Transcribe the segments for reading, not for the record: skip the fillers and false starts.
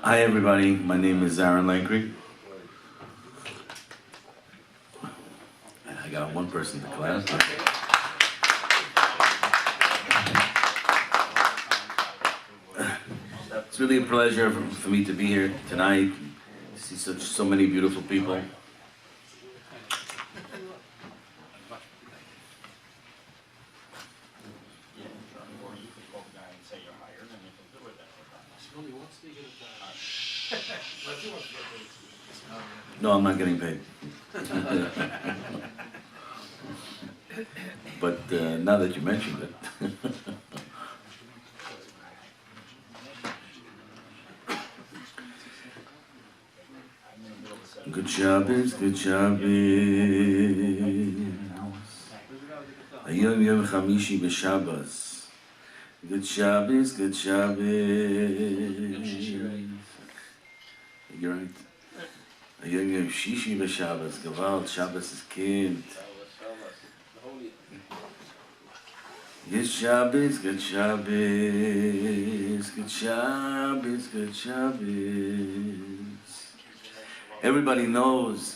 Hi everybody, my name is Aron Lankry. And I got one person to clap. It's really a pleasure for me to be here tonight, to see so many beautiful people. No, I'm not getting paid. But now that you mentioned it. Good Shabbos, good Shabbos. Ayom Yom Chamishi b'Shabbos. Good Shabbos, good Shabbos. You're right. Ayom Yom Shishi b'Shabbos. Gewalt, Shabbos is kind. Good Shabbos, good Shabbos. Good Shabbos, good Shabbos. Everybody knows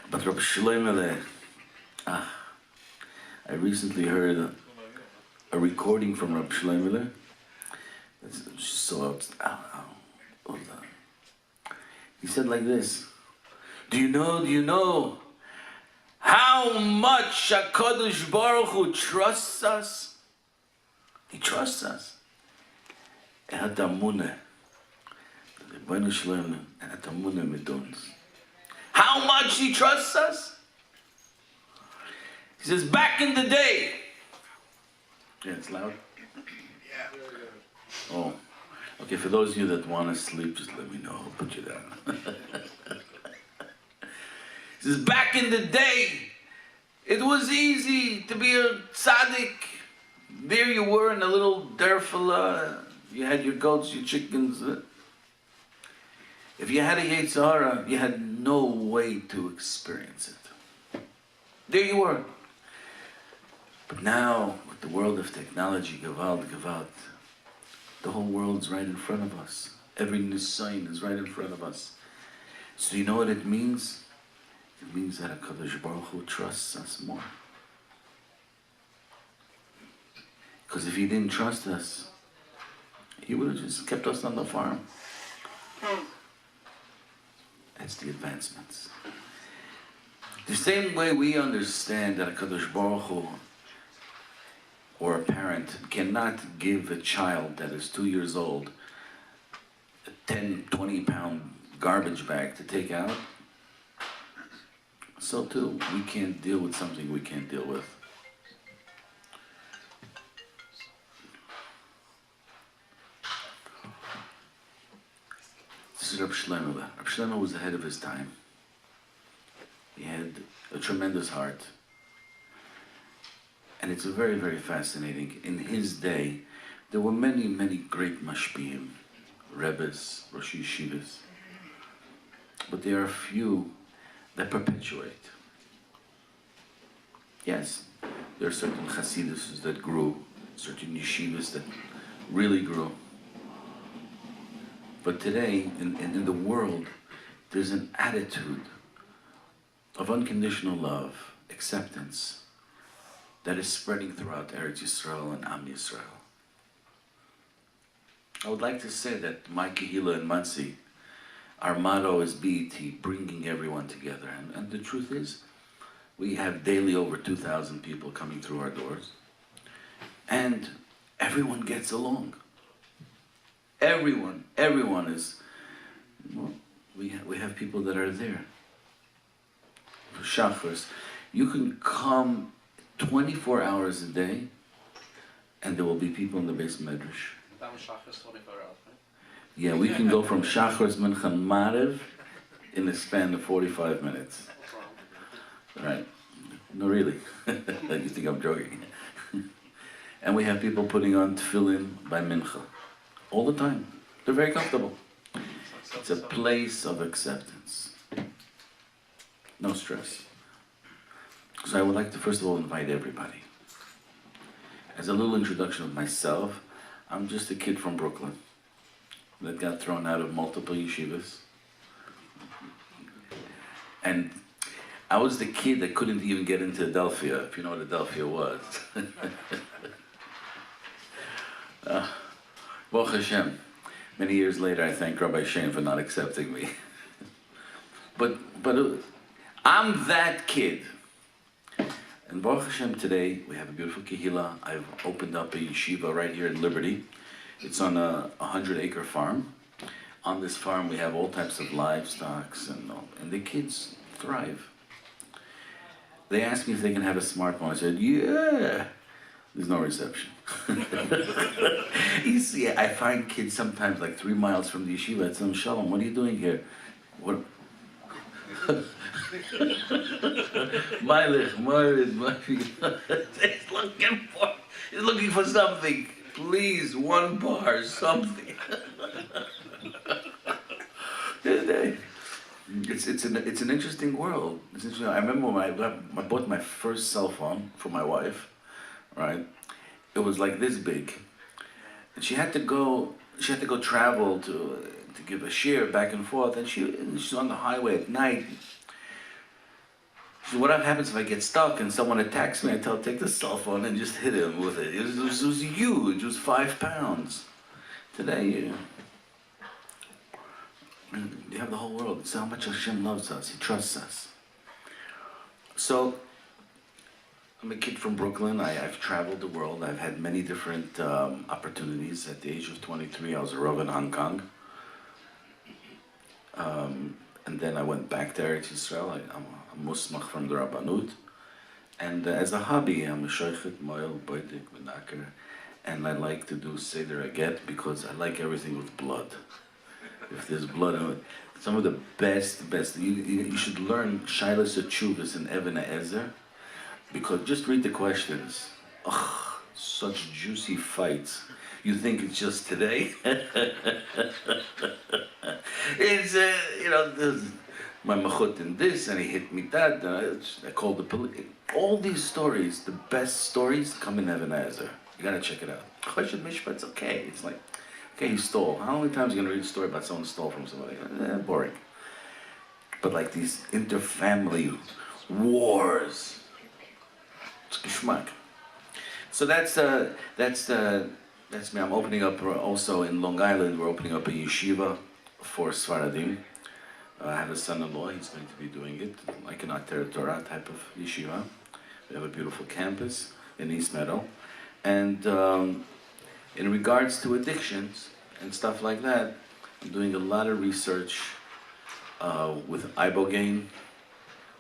about Rabbi Shloimeh. I recently heard a recording from Rabbi Shloimeh. It's so he said like this: Do you know how much HaKadosh Baruch Hu trusts us? He trusts us. How much he trusts us? He says, back in the day. Yeah, it's loud. Oh, okay. For those of you that want to sleep, just let me know. I'll put you down. He says, back in the day, it was easy to be a tzaddik. There you were in a little derfala. You had your goats, your chickens. If you had a Yetzer Hara, you had no way to experience it. There you were. But now, with the world of technology, Gewalt, the whole world's right in front of us. Every nisayon is right in front of us. So you know what it means? It means that HaKadosh Baruch Hu trusts us more. Because if he didn't trust us, he would have just kept us on the farm. That's the advancements. The same way we understand that HaKadosh Baruch Hu, or a parent, cannot give a child that is 2 years old a 10, 20-pound garbage bag to take out, so too, we can't deal with something we can't deal with. This is Reb Shloimeh. Reb Shloimeh was ahead of his time. He had a tremendous heart. And it's very, very fascinating. In his day, there were many, many great mashpiyim, rebbes, rosh yeshivas. But there are few that perpetuate. Yes, there are certain chasidus that grew, certain yeshivas that really grew. But today, in the world, there's an attitude of unconditional love, acceptance, that is spreading throughout Eretz Yisrael and Am Yisrael. I would like to say that my Kehillah in Monsey, our motto is BET, bringing everyone together. And the truth is, we have daily over 2,000 people coming through our doors, and everyone gets along. Everyone is, well, we have people that are there. For Shachris, you can come 24 hours a day, and there will be people in the base medrash. Shachris 24 hours, right? Yeah, we can go from Shachris, Mincha, Maariv in the span of 45 minutes. Right. No, really. You think I'm joking. And we have people putting on tefillin by Mincha. All the time. They're very comfortable. It's a place of acceptance. No stress. So I would like to first of all invite everybody. As a little introduction of myself, I'm just a kid from Brooklyn. that got thrown out of multiple yeshivas. And I was the kid that couldn't even get into Adelphia, if you know what Adelphia was. Baruch Hashem. Many years later, I thank Rabbi Shane for not accepting me. but I'm that kid. And Baruch Hashem, today we have a beautiful kehillah. I've opened up a yeshiva right here in Liberty. It's on a 100-acre farm. On this farm, we have all types of livestock, and the kids thrive. They asked me if they can have a smartphone. I said, yeah. There's no reception. You see, I find kids sometimes like 3 miles from the yeshiva. I tell them, Shalom, what are you doing here? What? He's looking for something. Please, 1 bar, something. It's an interesting world. It's interesting. I remember when I bought my first cell phone for my wife, right? It was like this big, and she had to go travel to give a share back and forth, and she's on the highway at night. So what happens if I get stuck and someone attacks me? I tell her, take the cell phone and just hit him with it. It was huge. It was 5 pounds. Today, you have the whole world. It's how much Hashem loves us. He trusts us. So, I'm a kid from Brooklyn. I've traveled the world. I've had many different opportunities. At the age of 23, I was a Rav in Hong Kong. And then I went back to Eretz Yisrael. I'm a Musmach from the Rabbanut. And as a hobby, I'm a Shoichet, Moel, Boidik, Menaker. And I like to do Seder Aget because I like everything with blood. If there's blood in it. Some of the best, you should learn Shailas Achuvas and Even Ezer, because just read the questions. Ugh, such juicy fights. You think it's just today? It's, there's my machut in this, and he hit me that, and I called the police. All these stories, the best stories, come in Even Ezer. You gotta check it out. Choshed Mishpat's okay. It's like, okay, he stole. How many times are you going to read a story about someone stole from somebody? Boring. But like these inter-family wars, it's geschmack. So that's me. I'm opening up also in Long Island. We're opening up a yeshiva for Sfaradim. I have a son-in-law. He's going to be doing it, like an Ater Torah type of yeshiva. We have a beautiful campus in East Meadow, and in regards to addictions and stuff like that, I'm doing a lot of research with ibogaine,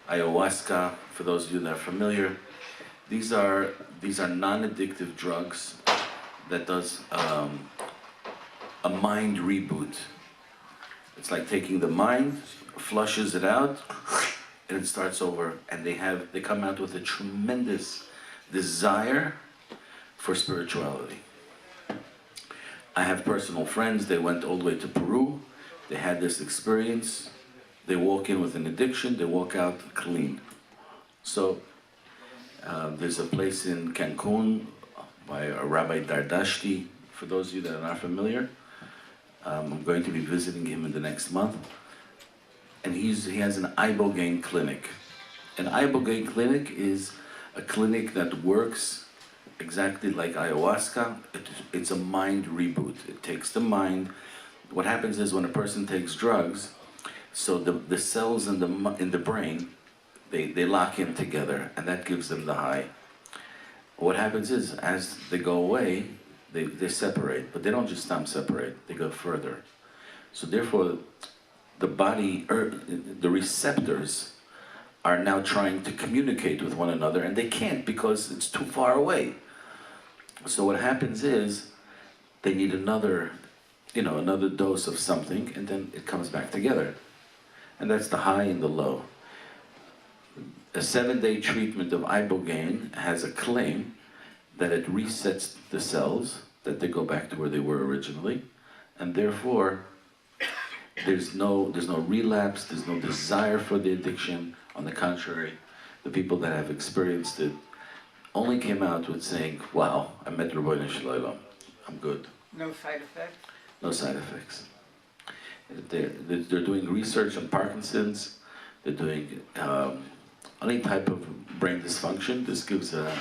ayahuasca. For those of you that are familiar, these are non-addictive drugs that does a mind reboot. It's like taking the mind, flushes it out, and it starts over. And they come out with a tremendous desire for spirituality. I have personal friends. They went all the way to Peru. They had this experience. They walk in with an addiction. They walk out clean. So there's a place in Cancun by Rabbi Dardashti. For those of you that are not familiar, I'm going to be visiting him in the next month. And he has an ibogaine clinic. An ibogaine clinic is a clinic that works exactly like ayahuasca. It's a mind reboot. It takes the mind. What happens is when a person takes drugs, so the cells in the brain, they lock in together, and that gives them the high. What happens is, as they go away, they separate, but they don't just stop separate, they go further. So therefore, the body, the receptors are now trying to communicate with one another, and they can't because it's too far away. So what happens is, they need another dose of something, and then it comes back together. And that's the high and the low. A 7-day treatment of ibogaine has a claim that it resets the cells, that they go back to where they were originally, and therefore there's no relapse, there's no desire for the addiction. On the contrary, the people that have experienced it only came out with saying, wow, I met Rabbeinu Shalom, I'm good. No side effects? No side effects. They're doing research on Parkinson's. They're doing any type of brain dysfunction. This gives a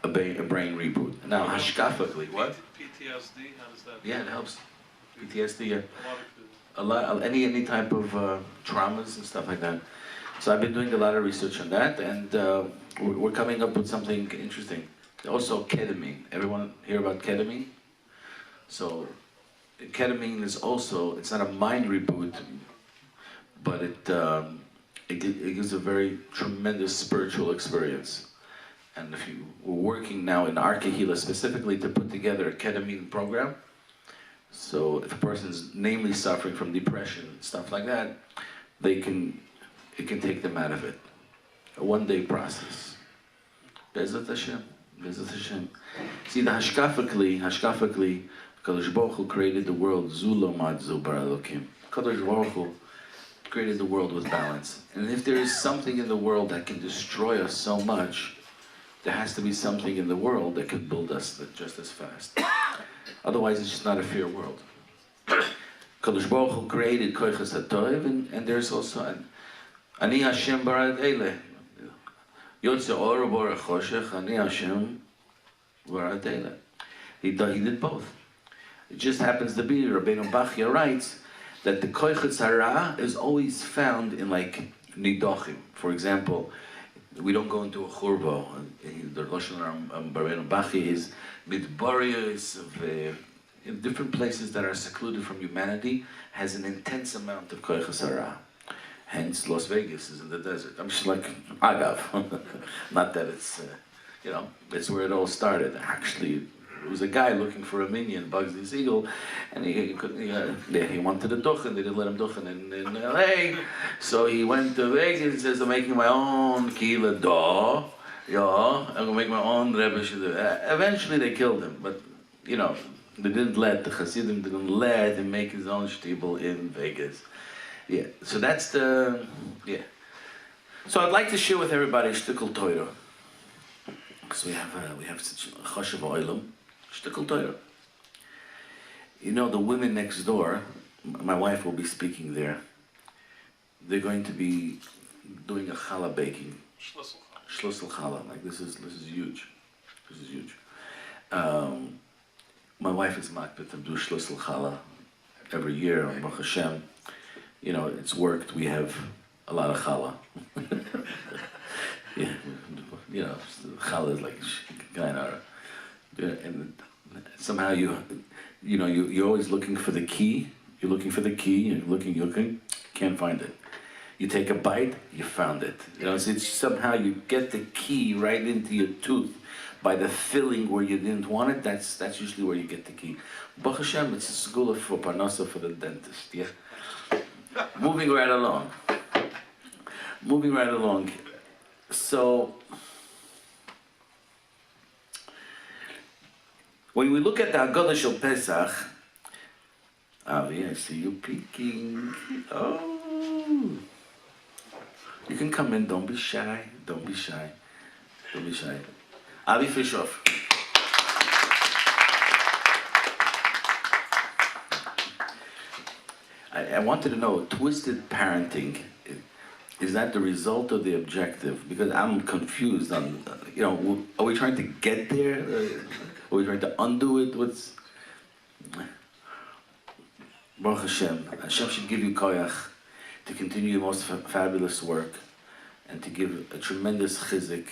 brain reboot. Now, hashkafically, what? PTSD, how does that? Yeah, it helps. PTSD, yeah. A lot of Any type of traumas and stuff like that. So I've been doing a lot of research on that, and we're coming up with something interesting. Also, ketamine. Everyone hear about ketamine? So, ketamine is also, it's not a mind reboot, but it gives a very tremendous spiritual experience. And if we're working now in Arkahila specifically to put together a ketamine program, so if a person's namely suffering from depression, stuff like that, it can take them out of it. A one-day process. Bezat Hashem. Bezat Hashem. See, the hashkafically, Kadosh Baruch Hu created the world. Zulo madzu bara Elokim. Kadosh Baruch Hu created the world with balance. And if there is something in the world that can destroy us so much, there has to be something in the world that can build us just as fast. Otherwise, it's just not a fair world. Kadosh Baruch Hu created Koichas HaToiv, and there's also Ani Hashem Barad Eile. Yotze Or Bor Choshech, Ani Hashem Barad Eile. He did both. It just happens to be, Rabbeinu Bachya writes, that the Koichas Hara is always found in like Nidochim. For example, we don't go into a churba. The Lashon Rabbeinu Bachya is midbariyos in different places that are secluded from humanity, has an intense amount of koichas hara. Hence, Las Vegas is in the desert. I'm just like agav, not that it's it's where it all started. Actually, it was a guy looking for a minion, Bugsy Siegel, and he wanted a duchen. They didn't let him duchen in L.A. So he went to Vegas and says, "I'm making my own kila da." Yeah, I'm gonna make my own Rebbe. Eventually they killed him, but they didn't let the Hasidim him make his own shtibel in Vegas. Yeah, so that's the So I'd like to share with everybody shtickle Torah, because we have such a chashav oilam shtickle Torah. The women next door, my wife will be speaking there. They're going to be doing a challah baking. Shlussel challah, like this is huge. This is huge. My wife is makbet to do shlussel challah every year. Baruch Hashem, it's worked. We have a lot of challah. Challah is like kind of, and somehow you're always looking for the key. You're looking for the key. You're looking, can't find it. You take a bite, you found it. So it's somehow you get the key right into your tooth by the filling where you didn't want it. That's usually where you get the key. Baruch Hashem, it's a segula for parnasa for the dentist. Yeah. Moving right along. So when we look at the Haggadah Shel Pesach, Avi, I see you peeking. Oh. You can come in, don't be shy. Avi Fishoff. I wanted to know, twisted parenting, is that the result of the objective? Because I'm confused on, are we trying to get there? Are we trying to undo it? Baruch Hashem. Hashem should give you koyach to continue your most fabulous work and to give a tremendous chizik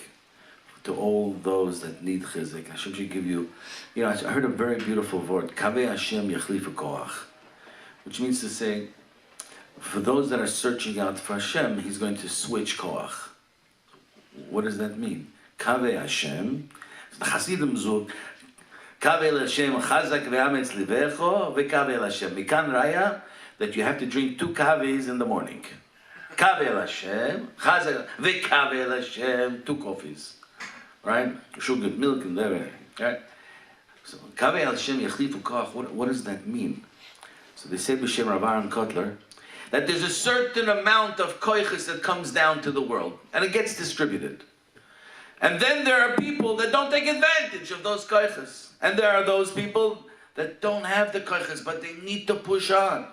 to all those that need chizik. Hashem should give you, I heard a very beautiful word, kaveh Hashem yachlifu koach, which means to say, for those that are searching out for Hashem, He's going to switch koach. What does that mean? Kaveh Hashem, the Hasidim zug, kaveh Hashem chazak ve'ametz livecho ve'kaveh Hashem. Mikan raya, that you have to drink 2 kaves in the morning. Kaveh Hashem, chazak ve'kaveh Hashem, 2 coffees. Right? Sugar, milk, and everything. Right? So, kaveh Hashem yachlifu koach, what does that mean? So they say b'shem Rav Aron Kotler that there's a certain amount of koiches that comes down to the world, and it gets distributed. And then there are people that don't take advantage of those koiches. And there are those people that don't have the koiches, but they need to push on.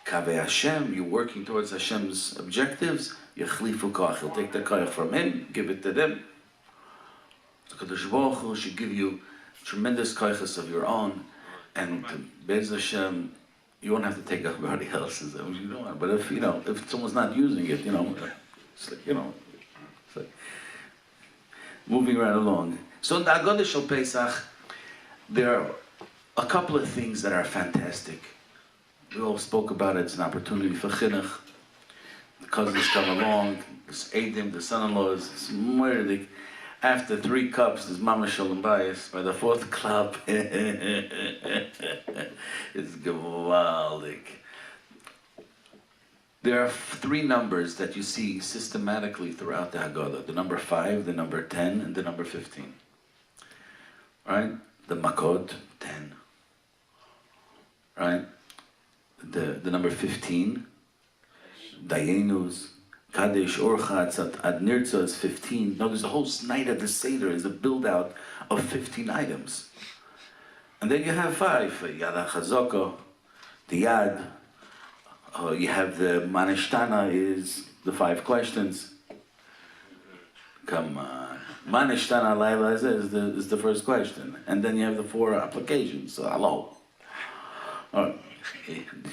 Kaveh Hashem, you're working towards Hashem's objectives. Yechlifu koach, he'll take the koach from him, give it to them. So Kadosh Baruch Hu should give you tremendous koachas of your own, and Be'ez Hashem, you won't have to take everybody else's. I mean, you don't. But if if someone's not using it, it's like it's like moving right along. So in the Agodah Shel Pesach, there are a couple of things that are fantastic. We all spoke about it. It's an opportunity for chinuch. The cousins come along. This Eidim, the son-in-laws, it's murdik. After 3 cups, there's Mama Shalom Bayis. By the 4th cup, it's gewaldig. There are 3 numbers that you see systematically throughout the Haggadah. The number 5, the number 10, and the number 15. Right? The Makot, 10. Right? The number 15, Dayenus, Kadesh, Orchatz, Ad Nirtza is 15. No, there's a whole night of the Seder is a build-out of 15 items. And then you have 5, Yad HaChazaka, the Yad, you have the Manishtana is the 5 questions. Come on. Manishtana Laila is the first question. And then you have the 4 applications, so hello.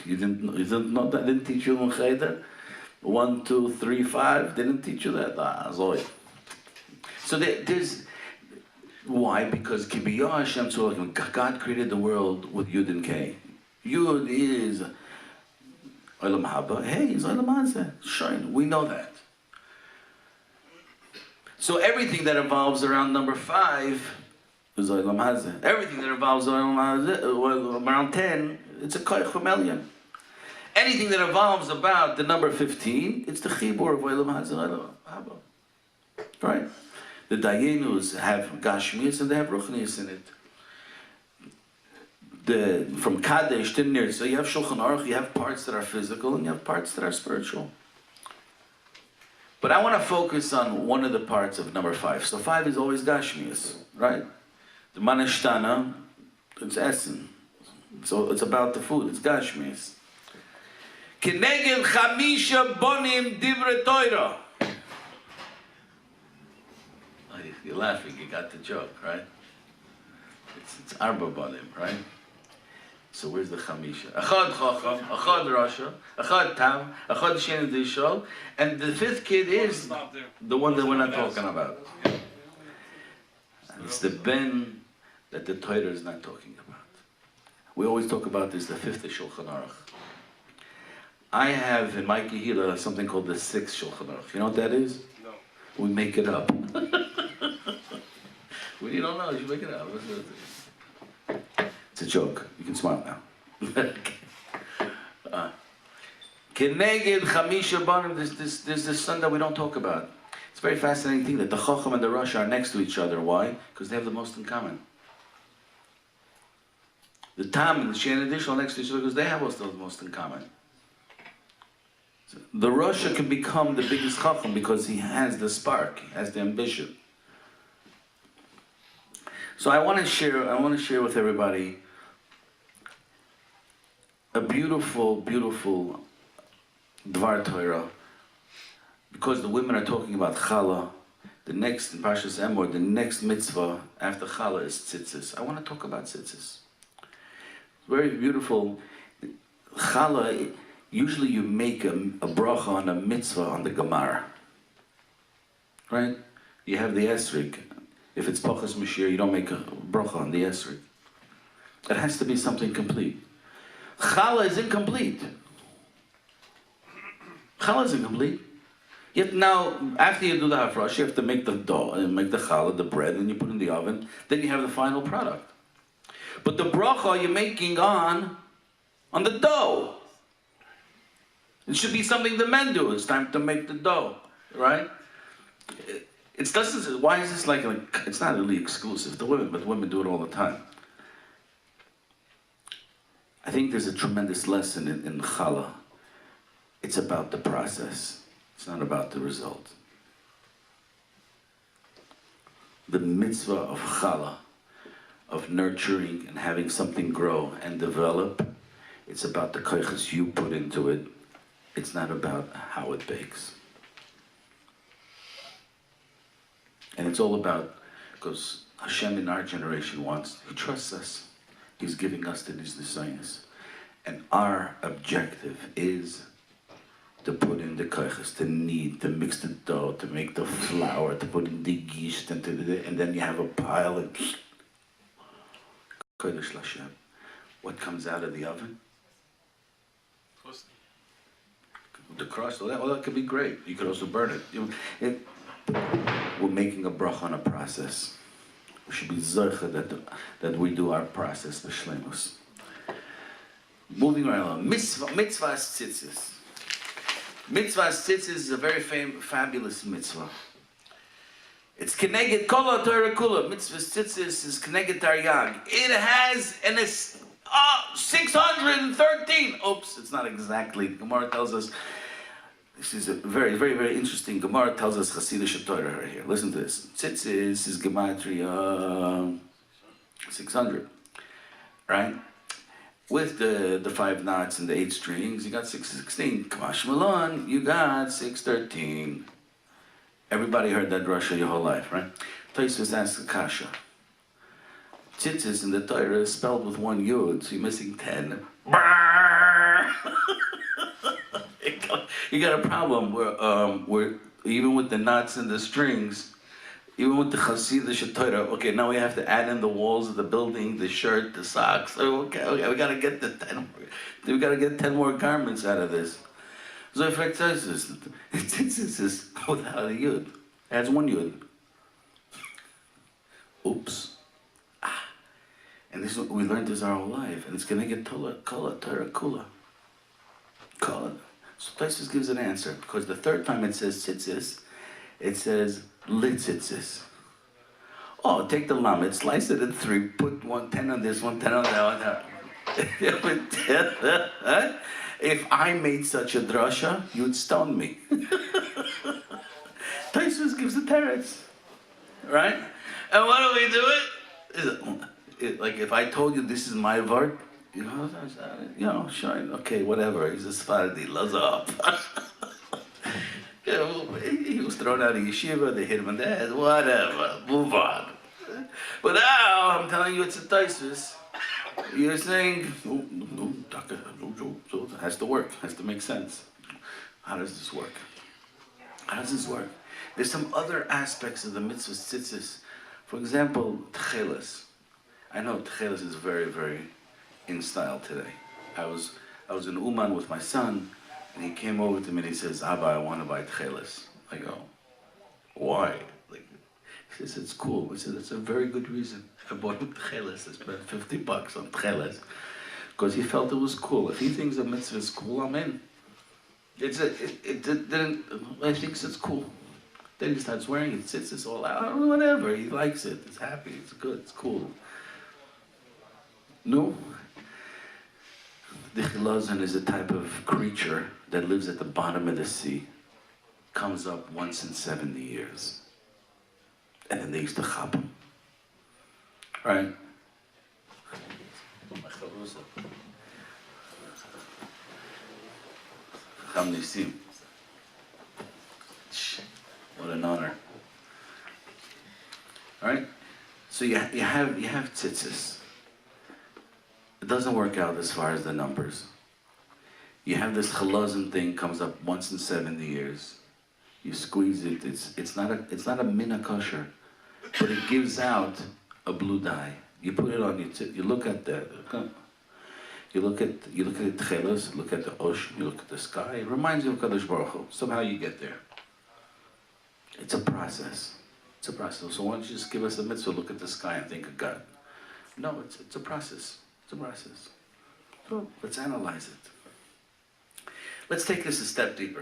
You didn't know that? Didn't teach you in Cheder? 1, 2, 3, 5. Didn't teach you that? So there's why? Because Kibiyah Hashem Tzorach, God created the world with Yud and K. Yud is Olam Haba. Hey, it's Olam Hazeh. Shine. We know that. So everything that evolves around number 5 is Olam Hazeh. Everything that evolves around 10, it's a koich from Elyon. Anything that evolves about the number 15, it's the chibur of Olam Hazeh, Olam Haba. Right? The Dayenus have Gashmias and they have Ruchnias in it. From Kadesh to Nir, so you have Shulchan Aruch, you have parts that are physical and you have parts that are spiritual. But I want to focus on one of the parts of number 5. So 5 is always Gashmias, right? The Manishtana, it's Essen. So it's about the food, it's Gashmias. Keneged Chamisha Bonim Divre Toira. You're laughing, you got the joke, right? It's Arba Bonim, right? So where's the Chamisha? Achad Chacham, Achad Rasha, Achad Tam, Achad Shen Dishol, and the 5th kid is the one that we're not talking about. It's the Ben that the Torah is not talking about. We always talk about this, the 5th is Shulchan Aruch. I have in my Kehillah something called the 6th Shulchan Aruch. You know what that is? No. We make it up. When you don't know, you make it up. It's a joke. You can smile now. Keneged Chamisha Banim, there's this son that we don't talk about. It's a very fascinating thing that the Chacham and the Rosh are next to each other. Why? Because they have the most in common. The Tam and the Shein Additional next to each other because they have also the most in common. So the Rosh can become the biggest Chacham because he has the spark, he has the ambition. So I want to share with everybody a beautiful, beautiful Dvar Torah, because the women are talking about Chala. The next in Parshas Emor, the next mitzvah after Chala is tzitzis. I want to talk about tzitzis. Very beautiful. Chala, usually you make a bracha on a mitzvah on the Gemara. Right? You have the esrig. If it's Pachas Mashiach, you don't make a bracha on the esrig. It has to be something complete. Chala is incomplete. Chala is incomplete. Yet now, after you do the hafresh, you have to make the dough, and make the challah, the bread, and you put it in the oven. Then you have the final product. But the bracha you're making on the dough. It should be something the men do. It's time to make the dough, right? Why is this like it's not really exclusive to women, but women do it all the time. I think there's a tremendous lesson in challah. It's about the process. It's not about the result. The mitzvah of challah, of nurturing and having something grow and develop, It's about the koiches you put into it. It's not about how it bakes. And it's all about, because Hashem in our generation He trusts us. He's giving us these desires. And our objective is to put in the koiches, to knead, to mix the dough, to make the flour, to put in the yeast, and then you have a pile of Kodesh Lashem. What comes out of the oven? The crust. Well, that could be great. You could also burn it. We're making a bracha on a process. We should be zoche that we do our process b'shleimus. Moving right along. Mitzvahs tzitzis. Mitzvahs tzitzis is a very fabulous mitzvah. It's Keneged Kol Torah Kula. Mitzvahs tzitzis is Keneged Taryag. It has 613. Oops, it's not exactly. Gemara tells us. This is a very, very, very interesting. Gemara tells us Hasidic Torah right here. Listen to this. Tzitzis is gematria 600, right? With the 5 knots and the 8 strings, you got 616. Kamash Malon, you got 613. Everybody heard that drasha your whole life, right? Tosfos asks Kasha. Tzitzis in the Torah is spelled with 1 yud, so you're missing 10. You got a problem where even with the knots and the strings, even with the Hasidic Torah, okay, now we have to add in the walls of the building, the shirt, the socks. Okay, we gotta get the 10. We gotta get 10 more garments out of this. So in fact, Tzitzis is without a yud. It has 1 yud. Oops. And this is what we learned this our whole life, and it's gonna get Torah Kula. Kula. So Tosfos gives an answer, because the 3rd time it says tzitzis, it says litzitzis. Oh, take the lamed, slice it in 3, put 10 on this one, 10 on that one. If I made such a drasha, you'd stone me. Tosfos gives the teretz, right? And what do we do it? Like if I told you this is my word, sure, okay, whatever. He's a Sephardi, lazap. He was thrown out of yeshiva, they hit him in the head, whatever, move on. But now, I'm telling you it's a Tosfos. You're saying, no, so it has to work, has to make sense. How does this work? How does this work? There's some other aspects of the mitzvah tzitzis. For example, tchelas. I know tchelas is very, very in style today. I was in Uman with my son, and he came over to me and he says, Abba, I want to buy tchelas. I go, why? He says, it's cool. I said, that's a very good reason. I bought tchelas. I spent $50 on tchelas. Because he felt it was cool. If he thinks a mitzvah is cool, I'm in. I think it's cool. Then he starts wearing it, sits this all out, whatever. He likes it, he's happy, it's good, it's cool. No. The chilazon is a type of creature that lives at the bottom of the sea. Comes up once in 70 years. And then they used to chop him. Right? What an honor. Alright? So you have tzitzis. It doesn't work out as far as the numbers. You have this chalazon thing, comes up once in 70 years. You squeeze it, it's not a mina kosher, but it gives out a blue dye. You put it on your you look at the tchelas, look at the ocean, you look at the sky. It reminds you of Kadosh Baruch Hu. Somehow you get there. It's a process. It's a process. So why don't you just give us a mitzvah, look at the sky and think of God? No, it's a process. It's a process. So let's analyze it. Let's take this a step deeper.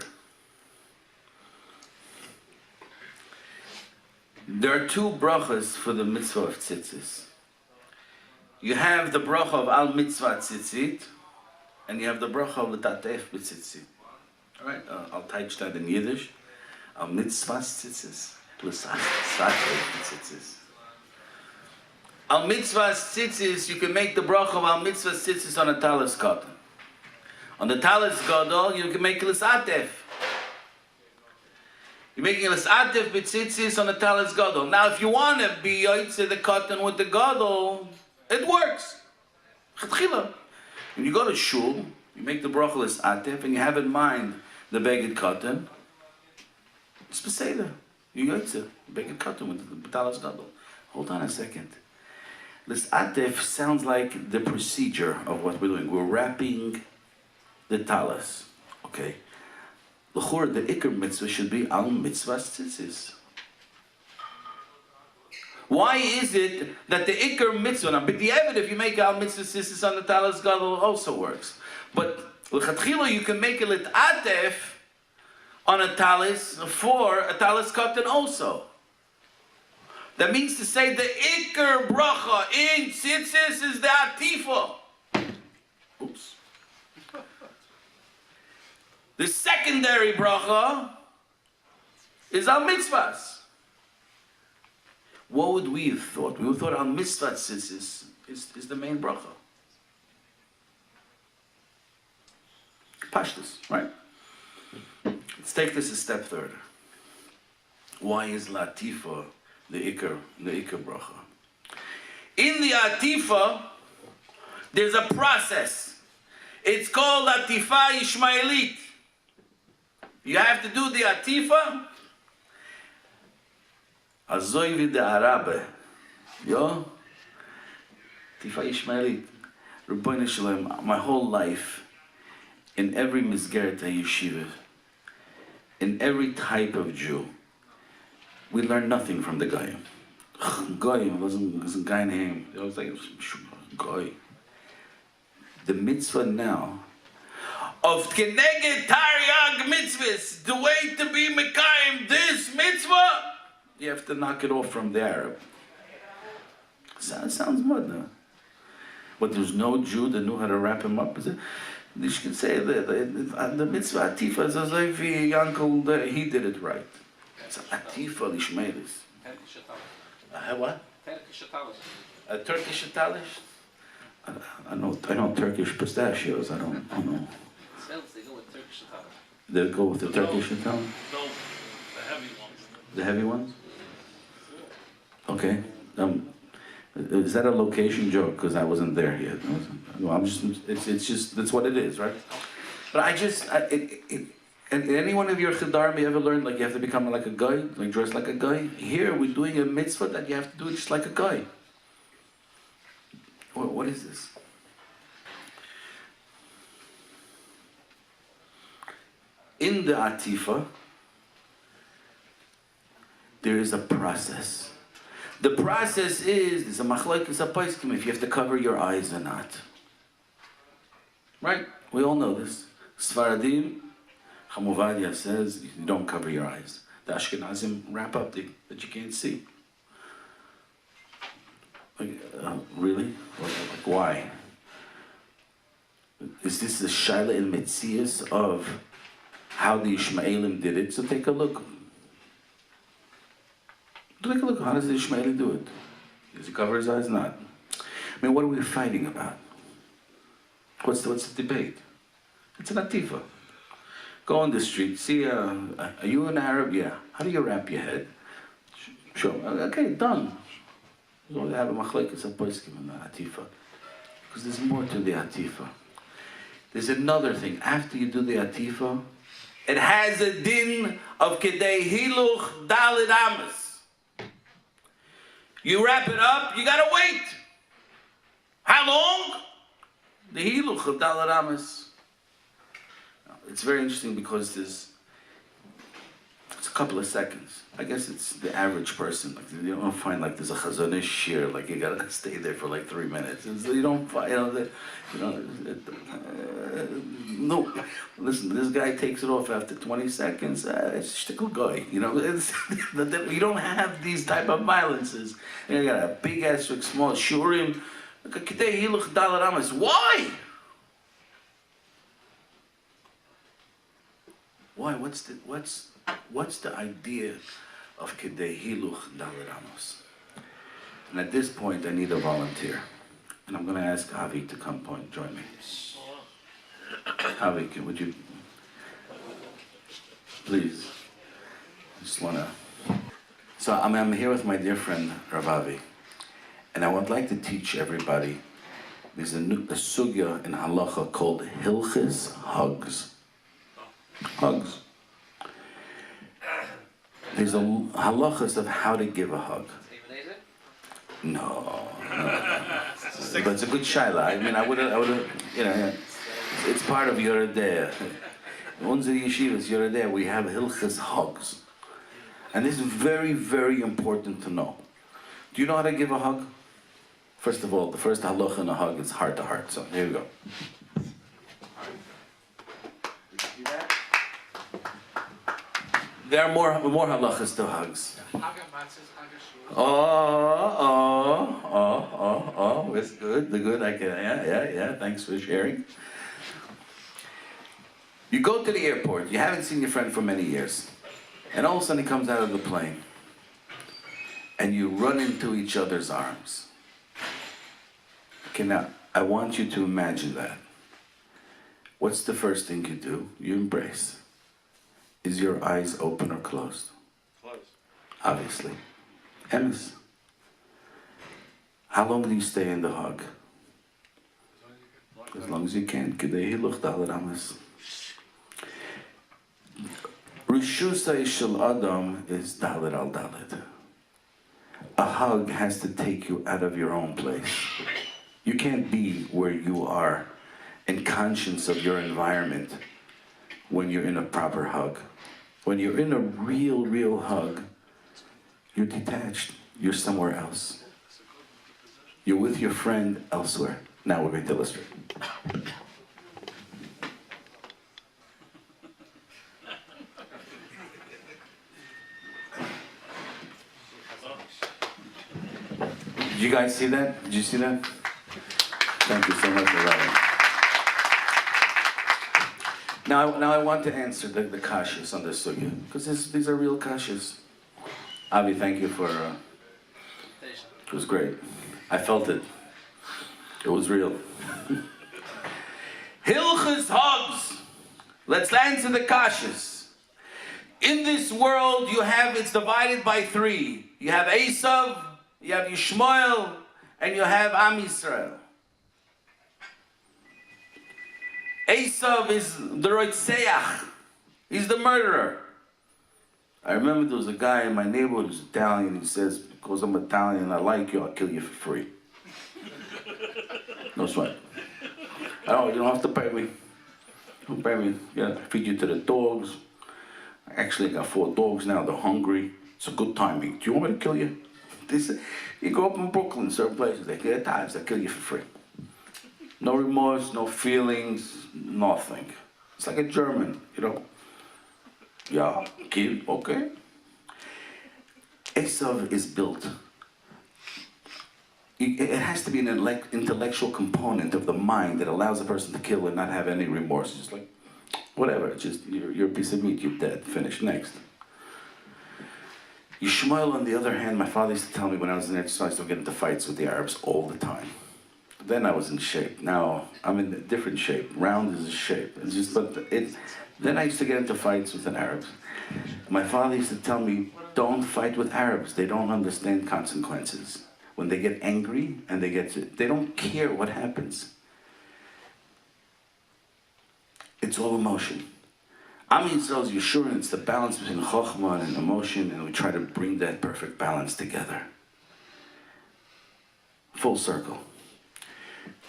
There are 2 brachas for the mitzvah of tzitzis. You have the bracha of al mitzvah tzitzit, and you have the bracha of l'tatef b'tzitzit. All right, I'll teach that in Yiddish. Al mitzvah tzitzis, l'tatef b'tzitzis. Al mitzvah tzitzis, you can make the bracha of al mitzvah tzitzis on a talis cotton. On the talis gadol, you can make l'satef. You're making a l'satef b'tzitzis on the talis gadol. Now, if you want to be yotzei the cotton with the gadol, it works. Chatchila. When you go to shul, you make the bracha l'satef, and you have in mind the beged cotton. It's beseder. You yotzei beged cotton with the talis gadol. Hold on a second. L'satef sounds like the procedure of what we're doing. We're wrapping the talis, okay? The ikar mitzvah should be al mitzvah tzitzis. Why is it that the ikar mitzvah, now b'diavad, if you make al mitzvah tzitzis on the talis gadol, also works. But l'chatchila, you can make a l'atef on a talis for a talis cotton also. That means to say the ikar bracha in tzitzis is the atifa. Oops. The secondary bracha is al mitzvahs. What would we have thought? We would have thought al mitzvah tzitzis is the main bracha. Pashtus, right? Let's take this a step further. Why is latifa the ikar bracha? In the atifa, there's a process. It's called atifa Ishmaelit. You have to do the atifa. Azoivi de Arabe. Yo? Atifa Ishmaelit. Rabbeinu Shalom, my whole life, in every misgeret yeshiva, in every type of Jew, we learn nothing from the Goyim. Goyim wasn't guy name. It was like Goy. The mitzvah now of keneged taryag mitzvahs, the way to be mekayim this mitzvah, you have to knock it off from the Arab. Sounds mud, no? But there's no Jew that knew how to wrap him up. You should say the mitzvah atifa is as if Yankel, he did it right. It's atifa lishmelis. What? A Turkish talish? I know Turkish pistachios. I don't know. They go with Turkish talish. They go with the Turkish talish? No, the heavy ones. The heavy ones? Okay. Is that a location joke? Because I wasn't there yet. No, I'm just. It's just. That's what it is, right? But and any one of your chedarim you ever learned like you have to become like a guy, like dress like a guy? Here we're doing a mitzvah that you have to do it just like a guy. What is this? In the atifa, there is a process. The process is, there's a machlokes haposkim if you have to cover your eyes or not. Right? We all know this. Sfaradim, Chamuvadia says, you don't cover your eyes. The Ashkenazim wrap up that you can't see. Like, really? Like, why? Is this the shaila in Metzias of how the Ishmaelim did it? So take a look. Take a look. How does the Ishmaeli do it? Does he cover his eyes? Not. I mean, what are we fighting about? What's the debate? It's an atifa. Go on the street. See, are you an Arab? Yeah. How do you wrap your head? Sure. Okay, done. So they have a machlokes haposkim in the atifa. Because there's more to the atifa. There's another thing. After you do the atifa, it has a din of kedei hiluch dalid amas. You wrap it up, you gotta wait. How long? The hiluch of dalid amas. It's very interesting because it's a couple of seconds. I guess it's the average person. Like you don't find like there's a chazonish shir, like you gotta stay there for like 3 minutes. You don't find, no. Listen, this guy takes it off after 20 seconds. It's a shtickle guy, you don't have these type of violences. You got a big asterisk, small shurim. Why? Why? What's the idea of kedei hiluch daled amos? And at this point, I need a volunteer, and I'm going to ask Avi to come join me. Avi, would you please? I just wanna. So I'm here with my dear friend Rav Avi, and I would like to teach everybody. There's a sugya in halacha called hilchis hugs. Hugs. There's a halachas of how to give a hug. No. But it's a good shaila. I mean, I would have, it's part of Yoredeh. In Unzer Yeshivas, Yoredeh, we have hilchas hugs. And this is very, very important to know. Do you know how to give a hug? First of all, the first halacha in a hug is heart to heart. So here we go. There are more halachas to hugs. Oh, it's good, the good, yeah, thanks for sharing. You go to the airport, you haven't seen your friend for many years, and all of a sudden he comes out of the plane, and you run into each other's arms. Okay, now, I want you to imagine that. What's the first thing you do? You embrace. Is your eyes open or closed? Closed. Obviously. Emes. How long do you stay in the hug? As long as you can. Kedei hiluch dalet ames. Rishusay shel adam is dalet al dalet. A hug has to take you out of your own place. You can't be where you are and conscious of your environment when you're in a proper hug. When you're in a real hug, you're detached. You're somewhere else. You're with your friend elsewhere. Now we're going to illustrate. Did you guys see that? Did you see that? Thank you so much for that. Now I want to answer the kashas on this sugya, because these are real kashas. Avi, thank you for, it was great. I felt it. It was real. Hilchas hugs. Let's answer the kashas. In this world it's divided by three. You have Esav, you have Yishmael, and you have Am Yisrael. Esav is the Roitzeach. He's the murderer. I remember there was a guy in my neighborhood who's Italian. He says, because I'm Italian and I like you, I'll kill you for free. No sweat. Oh, you don't have to pay me. Don't pay me. Yeah, I feed you to the dogs. Actually, I got 4 dogs now. They're hungry. It's a good timing. Do you want me to kill you? You go up in Brooklyn, certain places, they get times, they kill you for free. No remorse, no feelings, nothing. It's like a German, Yeah, kill, okay. Esav is built. It has to be an intellectual component of the mind that allows a person to kill and not have any remorse. Just like, whatever, just you're a piece of meat, you're dead, finished, next. Yishmael, on the other hand, my father used to tell me when I was in Eretz, I used to get into fights with the Arabs all the time. Then I was in shape. Now I'm in a different shape. Round is a shape. It's just, then I used to get into fights with an Arab. My father used to tell me, don't fight with Arabs. They don't understand consequences. When they get angry and they don't care what happens. It's all emotion. Am Yisrael's Yeshurun, it's the balance between Chokhmah and emotion, and we try to bring that perfect balance together. Full circle.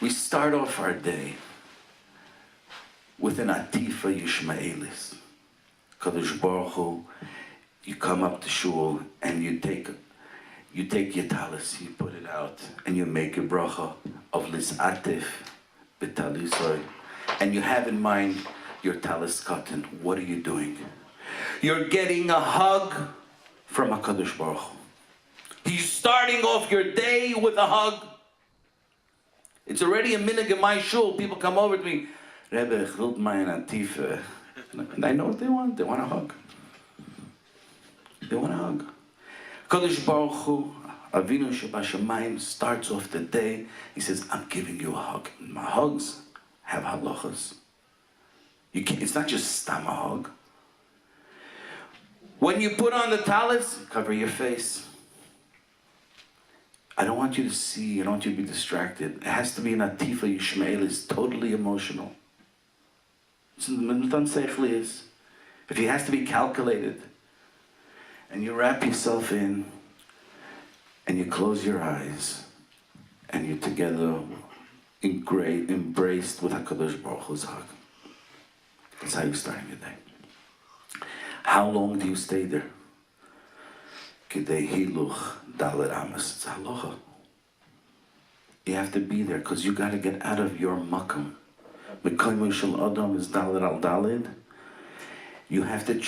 We start off our day with an Atifa Yishmaelis. Kadosh Baruch Hu, you come up to shul and you take your talis, you put it out, and you make a bracha of Lisatif B'talisoy, and you have in mind your talis katan. What are you doing? You're getting a hug from HaKadosh Baruch Hu. He's starting off your day with a hug. It's already a minhag in my shul. People come over to me, Rebbe, ich will mein Atifa. And I know what they want. They want a hug. They want a hug. Kadosh Baruch Hu, Avinu Shebashamayim, starts off the day. He says, I'm giving you a hug. My hugs have halachas. You can't, it's not just stam a hug. When you put on the talis, cover your face. I don't want you to see, I don't want you to be distracted. It has to be an atifa yishmael, is totally emotional. If it has to be calculated, and you wrap yourself in, and you close your eyes, and you're together, embraced with HaKadosh Baruch Hu's hug. That's how you're starting your day. How long do you stay there? Kidei hiluch dalet amas. It's halacha. You have to be there because you got to get out of your makam. Mekaymu shel adam is dalet al dalet. You have to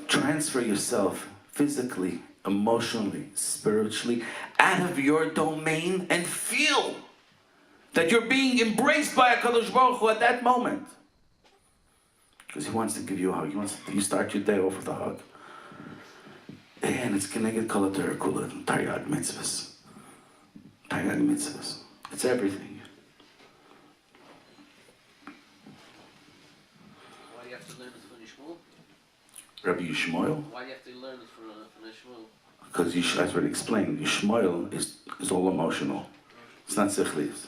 transfer yourself physically, emotionally, spiritually out of your domain and feel that you're being embraced by HaKadosh Baruch Hu at that moment. Because he wants to give you a hug. You start your day off with a hug. And it's Keneged Kol HaTorah Kula, Taryag Mitzvahs. Taryag Mitzvahs. It's everything. Why do you have to learn it from Yishmael? Rabbi Yishmael? Why do you have to learn it from Yishmael? Because that's what I explained. Yishmael is all emotional. It's not sichlis.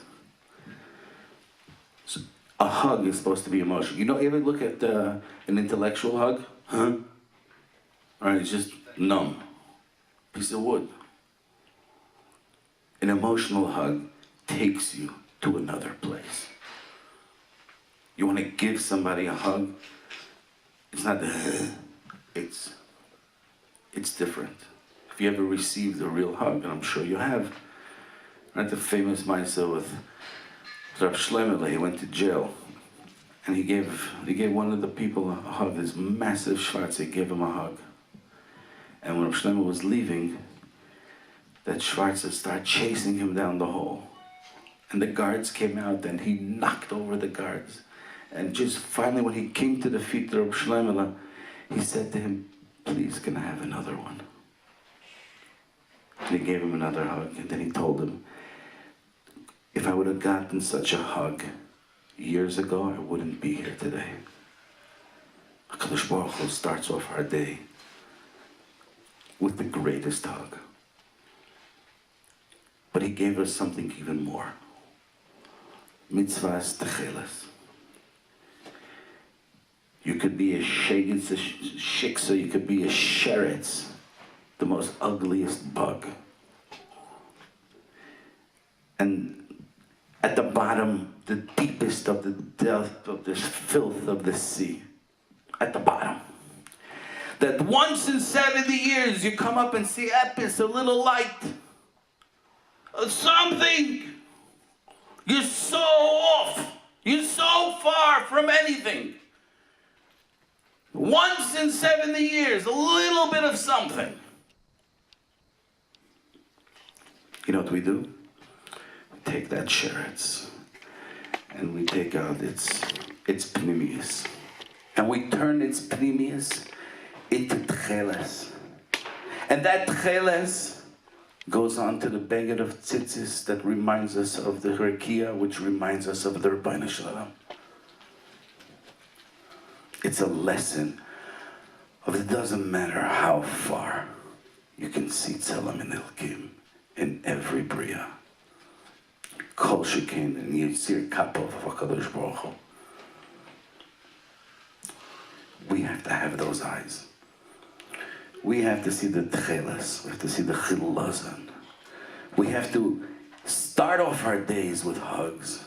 So a hug is supposed to be emotional. You ever look at an intellectual hug? Huh? All right, it's just numb. Piece of wood. An emotional hug takes you to another place. You want to give somebody a hug? It's not it's different. If you ever received a real hug, and I'm sure you have, right? The famous Maisa with Rav Shlomo, he went to jail, and he gave one of the people a hug. This massive Schwarzer, he gave him a hug. And when Rav Shlomo was leaving, that Schwarzer started chasing him down the hall. And the guards came out, and he knocked over the guards. And just finally, when he came to the feet of Rav Shlomo, he said to him, "Please, can I have another one?" And he gave him another hug, and then he told him, "If I would have gotten such a hug years ago, I wouldn't be here today." HaKadosh Baruch Hu starts off our day with the greatest hug. But he gave us something even more. Mitzvahs techeles. You could be a shiksa, you could be a sheretz, the most ugliest bug. And at the bottom, the deepest of the depth of this filth of the sea, at the bottom, that once in 70 years you come up and see epis, a little light, something. You're so off. You're so far from anything. Once in 70 years, a little bit of something. You know what we do? We take that sheretz and we take out its pnimius. And we turn its pnimius into tcheles. And that tcheles goes on to the beged of tzitzis that reminds us of the Herkia, which reminds us of the Rebbeinu Shalom. It's a lesson of it doesn't matter how far you can see Tzelem and Ilkim in every Bria. Kol Shekin and Yitzir Kapov of HaKadosh Baruch Hu. We have to have those eyes. We have to see the tcheles. We have to see the chilulazan. We have to start off our days with hugs.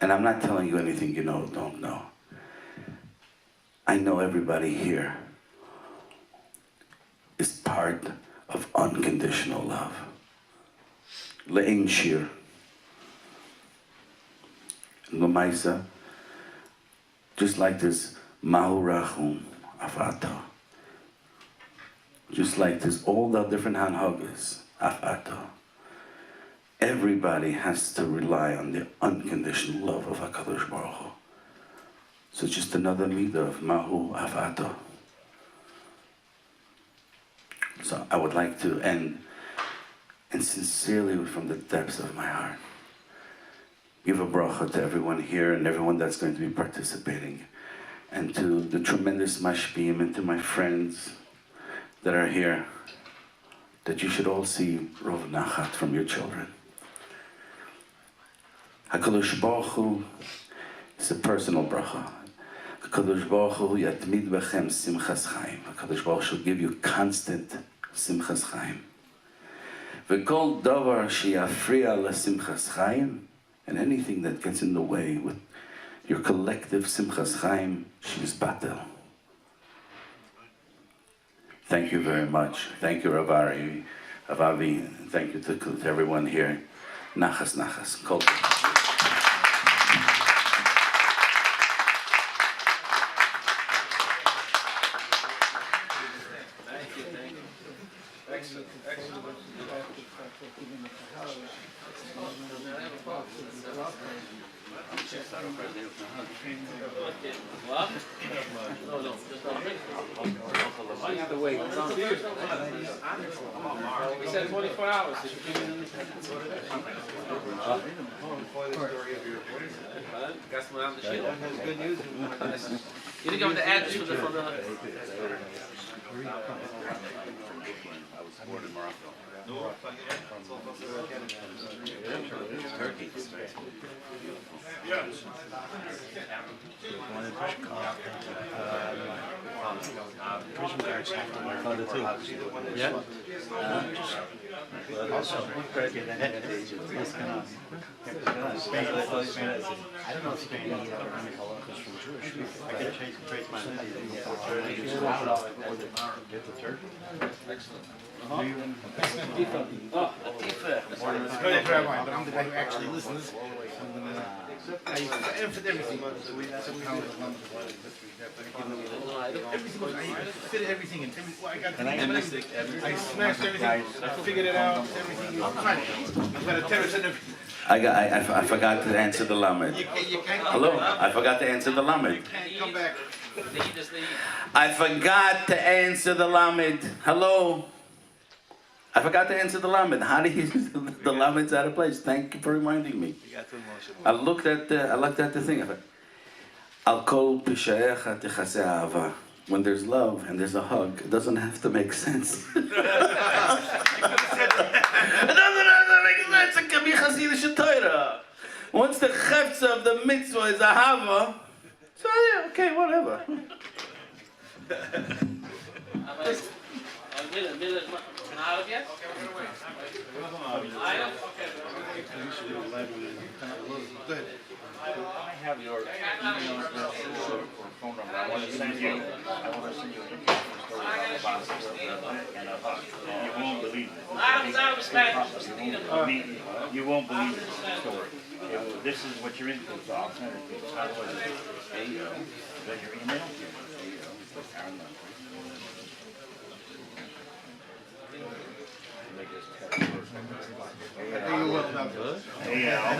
And I'm not telling you anything you don't know. I know everybody here is part of unconditional love. Le'en shir. L'maisa, just like this, Mahu Rachum Afata. Just like this, all the different hanhagas, Afata. Everybody has to rely on the unconditional love of HaKadosh Baruch Hu. So it's just another midah of Mahu Afata. So I would like to end, and sincerely from the depths of my heart, give a bracha to everyone here and everyone that's going to be participating, and to the tremendous mashpim, and to my friends that are here, that you should all see Rov Nachat from your children. HaKadosh Baruch Hu is a personal bracha. HaKadosh Baruch Hu yatmid bechem simchas chaim. HaKadosh Baruch Hu shall give you constant simchas chaim. V'kol davar sheyafriya lesimchas chaim, and anything that gets in the way with your collective simchas chaim, she's batel. Thank you very much. Thank you, Ravari, Avavi. Thank you to everyone here. Nachas, nachas. Kol. We said 24 hours. Got some around the shield. Good news. You didn't go with the address for the. I was born in Morocco. Turkey. Prison guards have to wear photo too. Yeah. Also, that's kind of Spain. I don't know if Spain is from Jewish people. I can trace my get the turkey. Excellent. I'm the guy who actually listens. I fit everything. I fit everything in. I smashed everything. I figured it out. Everything. I've got a terrace and everything. I forgot to answer the lamed. Hello? I forgot to answer the lamed. Come back. I forgot to answer the lamed. Hello? I forgot to answer the lamed. How do you the lamed's out of place? Thank you for reminding me. I looked at the thing. I thought, Al kol pishaecha techaseh ahava. When there's love and there's a hug, it doesn't have to make sense. It doesn't have to make sense. It can be Hasidic Torah. Once the chefza of the mitzvah is ahava, so yeah, okay, whatever. Out yet? I have your email address or phone number. I want to send you. You won't believe it. You won't believe the story. This is what you're into. So I'll send it to you. How do I do it? Then your email. Aron Lankry. Hey, Al.